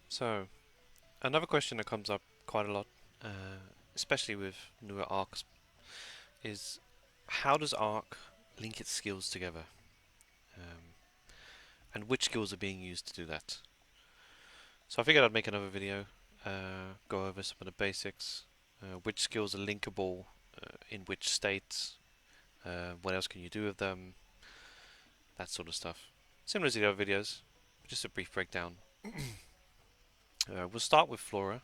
So, another question that comes up quite a lot, especially with newer arcs, is how does Arc link its skills together? Um, and which skills are being used to do that? So I figured I'd make another video, go over some of the basics, which skills are linkable, in which states, what else can you do with them, that sort of stuff. Similar to the other videos, just a brief breakdown. We'll start with Flora.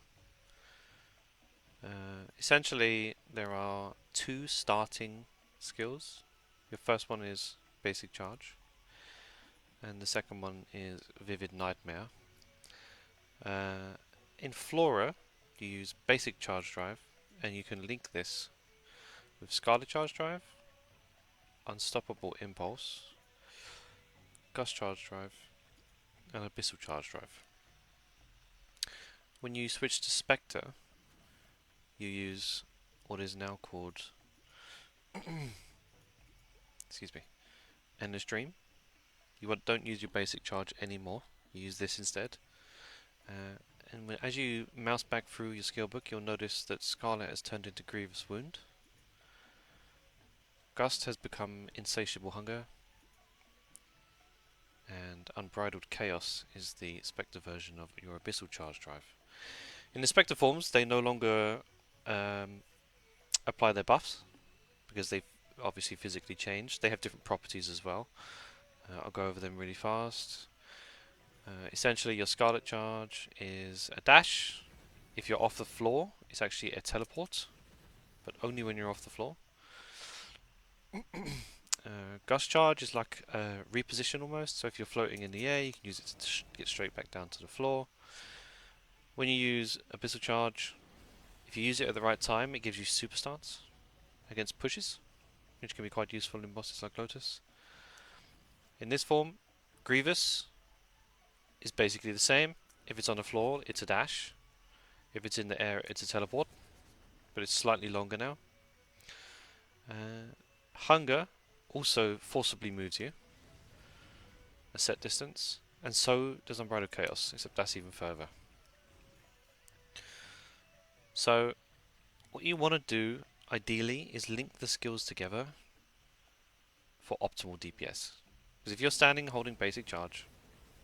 Essentially, there are two starting skills. Your first one is Basic Charge, and the second one is Vivid Nightmare. Uh, in Flora, you use Basic Charge Drive, and you can link this with Scarlet Charge Drive, Unstoppable Impulse, Gust Charge Drive, and Abyssal Charge Drive. When you switch to Spectre, you use what is now called excuse me, Endless Dream. You don't use your basic charge anymore. You use this instead. And as you mouse back through your skill book, you'll notice that Scarlet has turned into Grievous Wound. Gust has become Insatiable Hunger. And Unbridled Chaos is the Spectre version of your Abyssal Charge Drive. In the Spectre forms, they no longer apply their buffs, because they've obviously physically changed. They have different properties as well. I'll go over them really fast. Essentially, your Scarlet Charge is a dash. If you're off the floor, it's actually a teleport, but only when you're off the floor. Gust Charge is like a reposition almost, so if you're floating in the air, you can use it to get straight back down to the floor. When you use Abyssal Charge, if you use it at the right time, it gives you super stance against pushes, which can be quite useful in bosses like Lotus. In this form, Grievous is basically the same. If it's on the floor, it's a dash. If it's in the air, it's a teleport, but it's slightly longer now. Hunger also forcibly moves you a set distance, and so does Unbridled Chaos, except that's even further. So, what you want to do, ideally, is link the skills together for optimal DPS. Because if you're standing holding basic charge,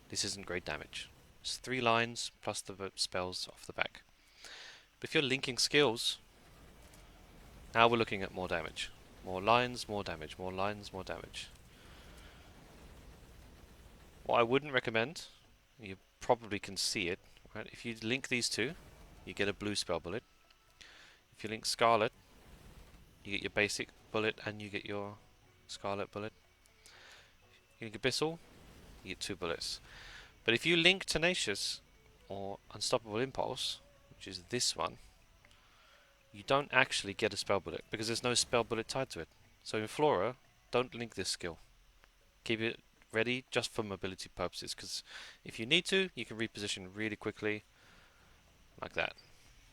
this isn't great damage. It's 3 lines plus the spells off the back. But if you're linking skills, now we're looking at more damage. More lines, more damage. More lines, more damage. What I wouldn't recommend, you probably can see it, right? If you link these two, you get a blue spell bullet. If you link Scarlet, you get your basic bullet and you get your Scarlet bullet. You link Abyssal, you get 2 bullets. But if you link Tenacious or Unstoppable Impulse, which is this one, you don't actually get a spell bullet because there's no spell bullet tied to it. So in Flora, don't link this skill. Keep it ready just for mobility purposes, because if you need to, you can reposition really quickly, like that,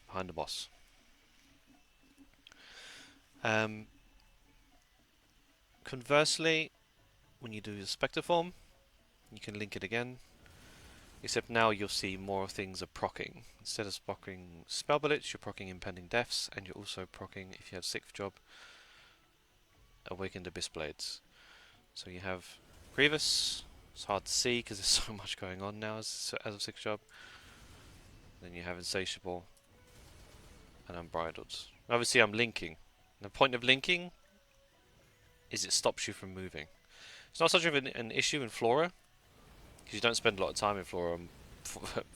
behind the boss. Conversely, when you do your Spectre form, you can link it again, except now you'll see more things are proccing. Instead of proccing spell bullets, you're proccing impending deaths, and you're also proccing, if you had 6th job, awakened abyss blades. So you have Grievous. It's hard to see because there's so much going on now as of 6th job. Then you have Insatiable and Unbridled. Obviously I'm linking. The point of linking is it stops you from moving. It's not such of an issue in Flora, because you don't spend a lot of time in Flora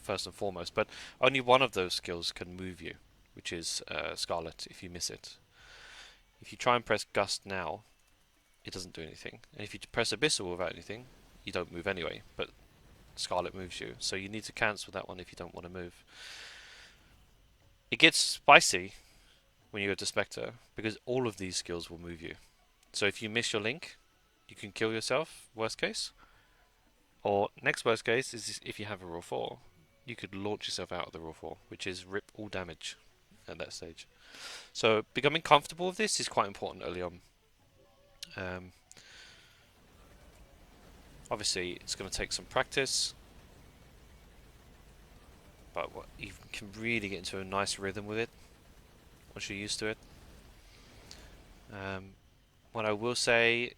first and foremost, but only one of those skills can move you, which is Scarlet if you miss it. If you try and press Gust now, it doesn't do anything. And if you press Abyssal without anything, you don't move anyway, but Scarlet moves you. So you need to cancel that one if you don't want to move. It gets spicy when you go to Spectre, because all of these skills will move you. So if you miss your link, you can kill yourself, worst case. Or next worst case is if you have a raw 4, you could launch yourself out of the raw 4, which is rip all damage at that stage. So becoming comfortable with this is quite important early on. Obviously, it's going to take some practice. but you can really get into a nice rhythm with it once you're used to it. Um, what I will say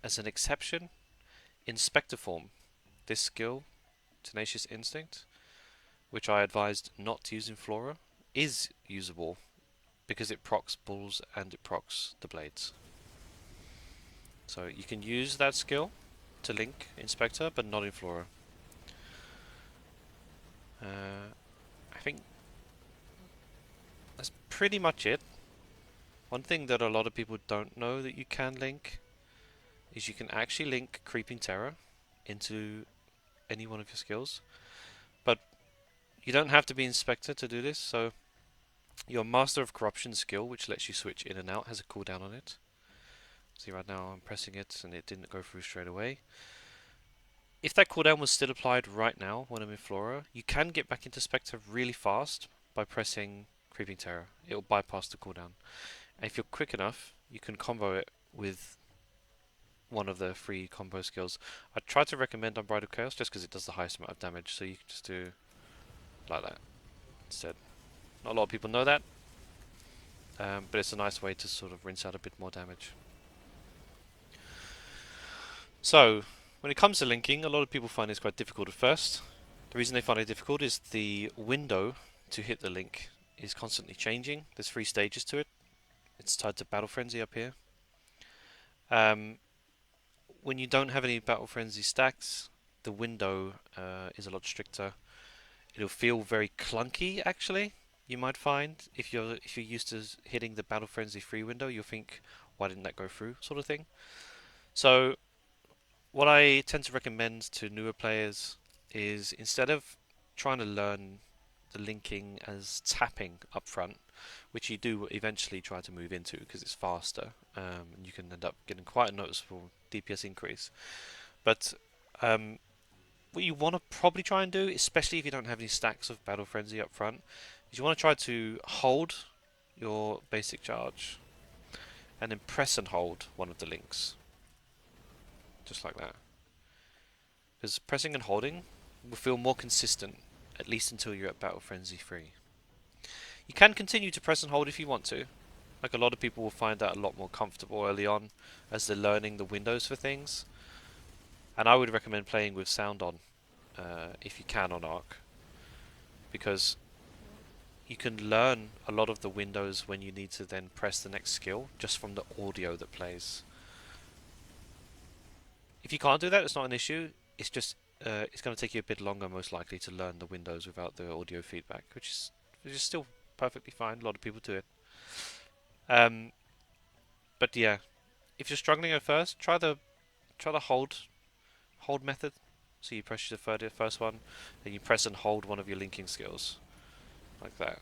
as an exception, Inspector form, this skill, Tenacious Instinct, which I advised not to use in Flora, is usable because it procs bulls and it procs the blades. So you can use that skill to link Inspector, but not in Flora. I think that's pretty much it. One thing that a lot of people don't know that you can link is you can actually link Creeping Terror into any one of your skills, but you don't have to be Inspector to do this. So your Master of Corruption skill, which lets you switch in and out, has a cooldown on it. See, right now I'm pressing it and it didn't go through straight away. If that cooldown was still applied right now when I'm in Flora, you can get back into Spectre really fast by pressing Creeping Terror. It will bypass the cooldown. And if you're quick enough, you can combo it with one of the free combo skills. I try to recommend Unbridled Chaos just because it does the highest amount of damage, so you can just do like that instead. Not a lot of people know that, but it's a nice way to sort of rinse out a bit more damage. So, when it comes to linking, a lot of people find this quite difficult at first. The reason they find it difficult is the window to hit the link is constantly changing. There's 3 stages to it. It's tied to Battle Frenzy up here. When you don't have any Battle Frenzy stacks, the window is a lot stricter. It'll feel very clunky, actually. You might find if you're used to hitting the Battle Frenzy free window, you'll think, why didn't that go through, sort of thing. So what I tend to recommend to newer players is instead of trying to learn the linking as tapping up front, which you do eventually try to move into because it's faster, and you can end up getting quite a noticeable DPS increase. But what you want to probably try and do, especially if you don't have any stacks of Battle Frenzy up front, is you want to try to hold your basic charge and then press and hold one of the links, just like that. Because pressing and holding will feel more consistent, at least until you're at Battle Frenzy 3. You can continue to press and hold if you want to. Like, a lot of people will find that a lot more comfortable early on as they're learning the windows for things. And I would recommend playing with sound on, if you can on Arc. Because you can learn a lot of the windows when you need to then press the next skill just from the audio that plays. If you can't do that, it's not an issue. It's just it's going to take you a bit longer, most likely, to learn the windows without the audio feedback, which is still perfectly fine. A lot of people do it. But yeah, if you're struggling at first, try the hold method. So you press the first one, then you press and hold one of your linking skills, like that.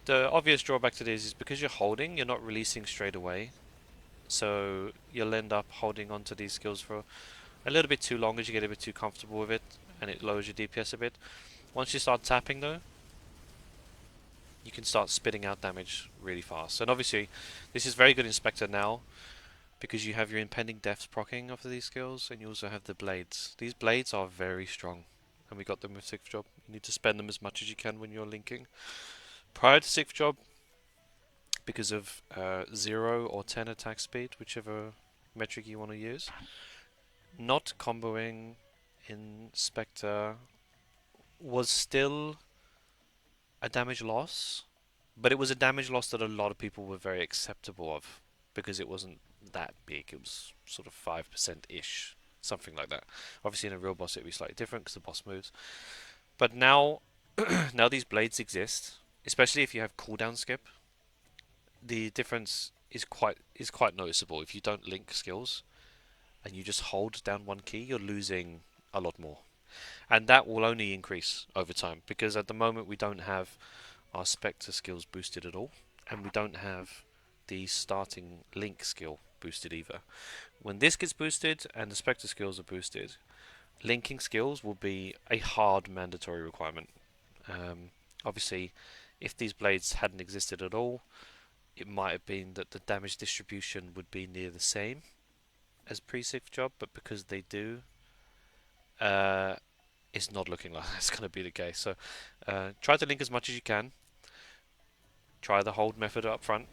The obvious drawback to this is because you're holding, you're not releasing straight away. So you'll end up holding onto these skills for a little bit too long as you get a bit too comfortable with it, and it lowers your DPS a bit. Once you start tapping though, you can start spitting out damage really fast. And obviously, this is very good in Spectre now, because you have your impending deaths proccing off of these skills, and you also have the blades. These blades are very strong, and we got them with 6th job. You need to spend them as much as you can when you're linking. Prior to 6th job, because of 0 or 10 attack speed, whichever metric you want to use, not comboing in Spectre was still a damage loss, but it was a damage loss that a lot of people were very acceptable of, because it wasn't that big. It was sort of 5%-ish, something like that. Obviously in a real boss it would be slightly different because the boss moves. But now, now these blades exist, especially if you have cooldown skip, the difference is quite noticeable. If you don't link skills and you just hold down one key, you're losing a lot more. And that will only increase over time, because at the moment we don't have our Spectre skills boosted at all, and we don't have the starting link skill boosted either. When this gets boosted and the Spectre skills are boosted, linking skills will be a hard mandatory requirement. Obviously, if these blades hadn't existed at all, it might have been that the damage distribution would be near the same as pre-6th job, but because they do, it's not looking like that's going to be the case. So try to link as much as you can. Try the hold method up front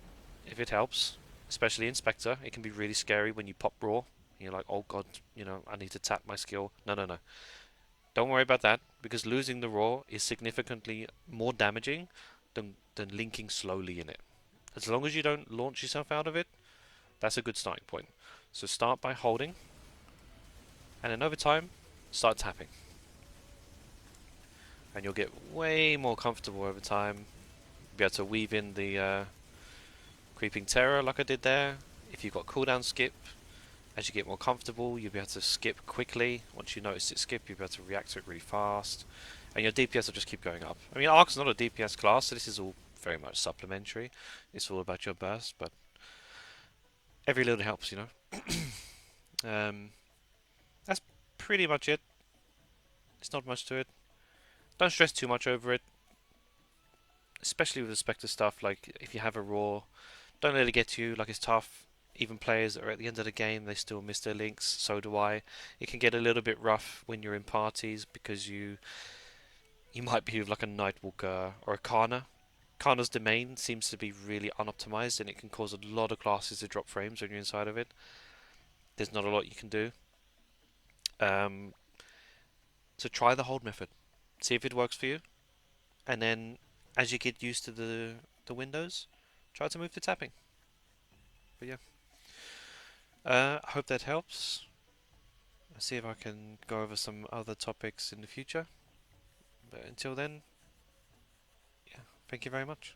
if it helps, especially in Spectre. It can be really scary when you pop raw. You're like, oh god, I need to tap my skill. No, no, no. Don't worry about that because losing the raw is significantly more damaging than linking slowly in it. As long as you don't launch yourself out of it, that's a good starting point. So start by holding, and then over time, start tapping. And you'll get way more comfortable over time. Be able to weave in the creeping terror like I did there. If you've got cooldown skip, as you get more comfortable, you'll be able to skip quickly. Once you notice it skip, you'll be able to react to it really fast. And your DPS will just keep going up. I mean, Arc's not a DPS class, so this is all very much supplementary. It's all about your burst, but every little helps. Um, that's pretty much it. It's not much to it. Don't stress too much over it, especially with the Spectre stuff. Like, if you have a raw, don't let it get to you. Like, it's tough. Even players are at the end of the game, they still miss their links. So do I. It can get a little bit rough when you're in parties because you might be with like a Nightwalker or a Kana. Kana's domain seems to be really unoptimized and it can cause a lot of classes to drop frames when you're inside of it. There's not a lot you can do. Um, so try the hold method. See if it works for you. And then as you get used to the windows, try to move to tapping. But yeah. I hope that helps. I'll see if I can go over some other topics in the future. But until then, yeah, thank you very much.